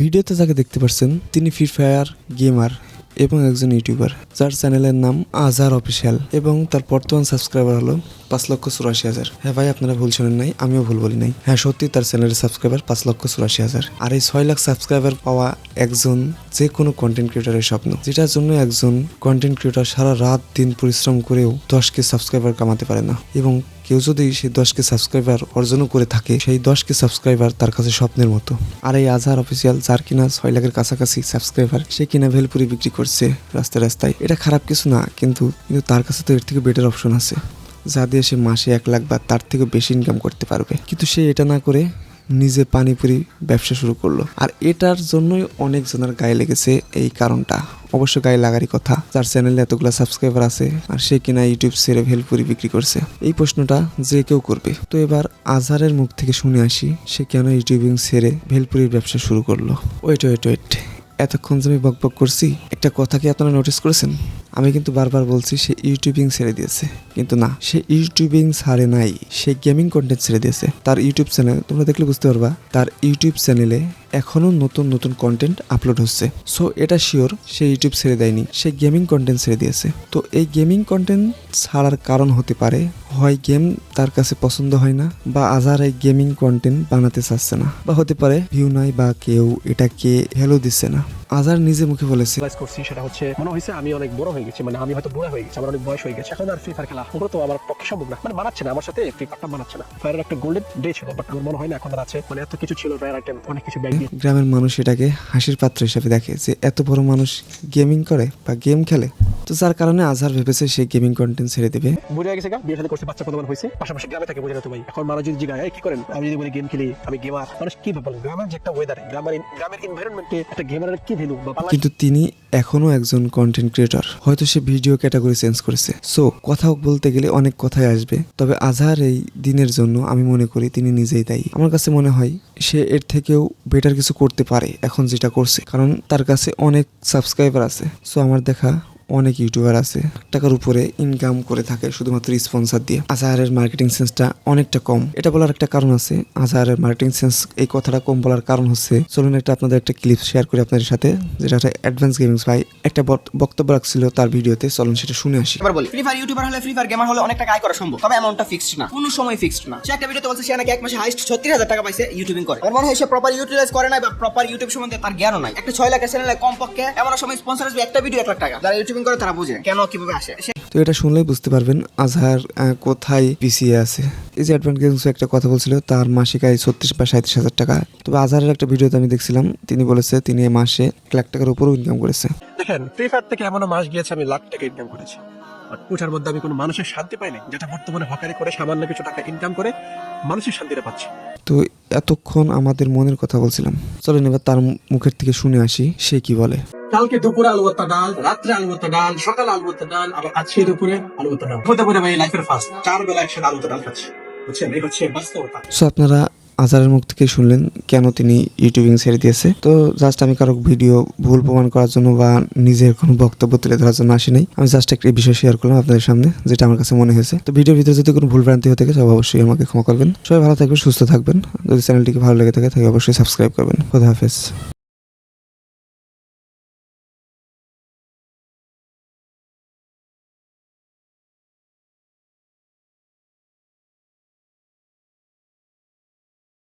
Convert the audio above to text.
ভিডিওতে যাকে দেখতে পাচ্ছেন তিনি ফ্রি ফায়ার গেমার এবং একজন ইউটিউবার, যার চ্যানেলের নাম আজহার অফিসিয়াল এবং তার বর্তমান সাবস্ক্রাইবার হলো 5,84,000। হ্যাঁ ভাই, আপনারা ভুল শোনেন নাই, আমিও ভুল বলি নাই। হ্যাঁ সত্যি, তার চ্যানেলের সাবস্ক্রাইবার 5,84,000। আর এই 6 লাখ সাবস্ক্রাইবার পাওয়া একজন যে কোনো কন্টেন্ট ক্রিয়েটারের স্বপ্ন, যেটার জন্য একজন কন্টেন্ট ক্রিয়েটার সারা রাত দিন পরিশ্রম করেও 10K সাবস্ক্রাইবার কামাতে পারে না। এবং কেউ যদি সেই 10K সাবস্ক্রাইবার অর্জনও করে থাকে, সেই 10K সাবস্ক্রাইবার তার কাছে স্বপ্নের মতো। আর এই আজহার অফিসিয়াল, যার কিনা 6 লাখের কাছাকাছি সাবস্ক্রাইবার, সে কিনা ভেলপুরি বিক্রি করছে রাস্তায় রাস্তায়। এটা খারাপ কিছু না, কিন্তু তার কাছে তো এর থেকে বেটার অপশন আছে, যা দিয়ে সে মাসে 1 লাখ বা তার থেকে বেশি ইনকাম করতে পারবে। কিন্তু সে এটা না করে নিজে পানিপুরি ব্যবসা শুরু করলো। আর এটার জন্যই অনেক জনের গায়ে লেগেছে। এই কারণটা অবশ্য গায়ে লাগারই কথা, যার চ্যানেলে এতগুলো সাবস্ক্রাইবার আছে আর সে কিনা ইউটিউব ছেড়ে ভেলপুরি বিক্রি করছে। এই প্রশ্নটা যে কেউ করবে। তো এবার আজহারের মুখ থেকে শুনে আসি, সে কেন ইউটিউবিং ছেড়ে ভেলপুরির ব্যবসা শুরু করলো। ওয়েট, এতক্ষণ যে আমি বকবক করছি, একটা কথা কি আপনারা নোটিস করেছেন? আমি কিন্তু বারবার বলছি সে ইউটিউবিং ছেড়ে দিয়েছে, কিন্তু না, সে ইউটিউবিং ছাড়ে নাই, সে গেমিং কন্টেন্ট ছেড়ে দিয়েছে। তার ইউটিউব চ্যানেল তোমরা দেখলে বুঝতে পারবা, তার ইউটিউব চ্যানেলে এখনো নতুন নতুন কন্টেন্ট আপলোড হচ্ছে। সো এটা শিওর সে ইউটিউব ছেড়ে দেয়নি, সে গেমিং কন্টেন্ট ছেড়ে দিয়েছে। তো এই গেমিং কন্টেন্ট ছাড়ার কারণ হতে পারে হয় গেম তার কাছে পছন্দ হয় না, বা আজহার এই গেমিং কন্টেন্ট বানাতে চাচ্ছে না, বা হতে পারে ভিউ নাই, বা কেউ এটাকে ভ্যালু দিচ্ছে না। আজহার নিজে মুখে বলেছে, সেটা হচ্ছে মনে হয়েছে আমি অনেক বড় হয়ে গেছি, মানে আমি হয়তো বুড়া হয়ে গেছি, আমার অনেক বয়স হয়ে গেছে, এখন আর ফ্রি ফায়ার খেলা পুরো তো আমার পক্ষে সম্ভব না, মানে মানাচ্ছে না আমার সাথে, ফ্রি ফায়ারটা মানাচ্ছে না। ফায়ারের একটা গোল্ডেন ডে ছিল, বাট আমার মনে হয় না এখন আর আছে, মানে এত কিছু ছিল, ফায়ার আইটেম অনেক কিছু ব্যাগ দিয়ে। গ্রামের মানুষ এটাকে হাসির পাত্র হিসেবে দেখে যে এত বড় মানুষ গেমিং করে বা গেম খেলে। তো যার কারণে আজহার ভেবেছে সে গেমিং কন্টেন্ট ছেড়ে দেবে। বুড়ে গেছে, বিয়ে শাদী করছে, বাচ্চা প্রথম হয়েছে, পাশাপাশি গ্রামে থাকে, বুঝে না তো ভাই। এখন মানুষ যদি জিজ্ঞাসা কি করেন, আমি যদি বলি গেম খেলি, আমি গেমার, মানুষ কি বলে? গ্রামের যে একটা ওয়েদার, গ্রামের এনভায়রনমেন্টে একটা গেমারের কি ভ্যালু। কিন্তু তিনি এখনো একজন কন্টেন্ট ক্রিয়েটর, হয়তো সে ভিডিও ক্যাটাগরি চেঞ্জ করেছে। সো কথা বলতে গেলে অনেক কথাই আসবে, তবে আজহার এই দিনের জন্য আমি মনে করি তিনি নিজেই দায়ী। আমার কাছে মনে হয় সে এর থেকেও বেটার কিছু করতে পারে এখন যেটা করছে, কারণ তার কাছে অনেক সাবস্ক্রাইবার আছে। সো আমার দেখা অনেক ইউটিউবার আছে টাকার উপরে ইনকাম করে থাকে শুধুমাত্র স্পন্সর দিয়ে। আজহারের মার্কেটিং সেন্সটা অনেকটা কম। এটা বলার একটা কারণ আছে, আজহারের মার্কেটিং সেন্স এই কথাটা কম বলার কারণ হচ্ছে, চলুন আপনাদের একটা ক্লিপ শেয়ার করি আপনাদের সাথে, যেটা অ্যাডভান্স গেমিংস ভাই একটা বক্তব্য রাখছিল তার ভিডিওতে, চলুন সেটা শুনে আসি। এবার বলি, ফ্রি ফায়ার ইউটিউবার হলে, ফ্রি ফায়ার গেমার হলে অনেক টাকা আয় করা সম্ভব, তবে অ্যামাউন্টটা ফিক্সড না, কোনো সময় ফিক্সড না। সে একটা ভিডিওতে বলছে সে নাকি এক মাসে হাইস্ট 36,000 টাকা পাইছে ইউটিউবিং করে। আমার মনে হয় সে প্রপার ইউটিলাইজ করে না, বা প্রপার ইউটিউব সম্বন্ধে তার জ্ঞানও নাই। একটা 6 লাখের চ্যানেলে কমপক্ষে এমন সময় স্পন্সর আসবে একটা ভিডিও 1 লাখ টাকা। যারা ইউটিউবিং করে তারা বুঝে কেন কিভাবে আসে। তো এটা শুনলেই বুঝতে পারবেন আজহার কোথায় পিছিয়ে আছে। এই যে অ্যাডভান্স গেমিংস একটা কথা বলছিল, তার মাসিক আয় 36 বা 37,000 টাকা। তবে আজহারের একটা ভিডিওতে আমি দেখছিলাম, তিনি বলেছে তিনি মাসে 1 লাখ টাকার উপরও ইনকাম করেছে। দেখেন, ফ্রি ফায়ার থেকে এমনও মাস গিয়েছে আমি লাখ টাকা ইনকাম করেছি, ওটার মধ্যে আমি কোনো মানুষের শান্তি পাইনি, যেটা বর্তমানে হকারি করে সামান্য কিছু টাকা ইনকাম করে মানুষের শান্তিটা পাচ্ছি। তো এতক্ষণ আমাদের মনের কথা বলছিলাম, চলেন এবার তার মুখের থেকে শুনে আসি সে কি বলে। কালকে দুপুরে আলু ভর্তা ডাল, রাত্রে আলু ভর্তা ডাল, সকালে আলু ভর্তা ডাল, আবার আজকে দুপুরে আলু ভর্তা ডাল। হতে পারে ভাই লাইফের ফার্স্ট 4 বেলা একসাথে আলু ভর্তা ডাল খাচ্ছি, বুঝছেন? এই হচ্ছে বাস্তবতা। সো আপনারা আজহারের মুখ থেকে শুনলেন কেন তিনি ইউটিউবিং ছেড়ে দিয়েছে। তো জাস্ট আমি কারো ভিডিও ভুল প্রমাণ করার জন্য বা নিজের কোনো বক্তব্য তুলে ধরার জন্য আসি নাই, আমি জাস্ট একটা বিষয় শেয়ার করলাম আপনাদের সামনে, যেটা আমার কাছে মনে হয়েছে। তো ভিডিওর ভিতরে যদি কোনো ভুল ভ্রান্তি হয়ে থাকে সবাই অবশ্যই আমাকে ক্ষমা করবেন। সবাই ভালো থাকবেন, সুস্থ থাকবেন। যদি চ্যানেলটিকে ভালো লেগে থাকে তাহলে অবশ্যই সাবস্ক্রাইব করবেন। খোদা হাফেজ।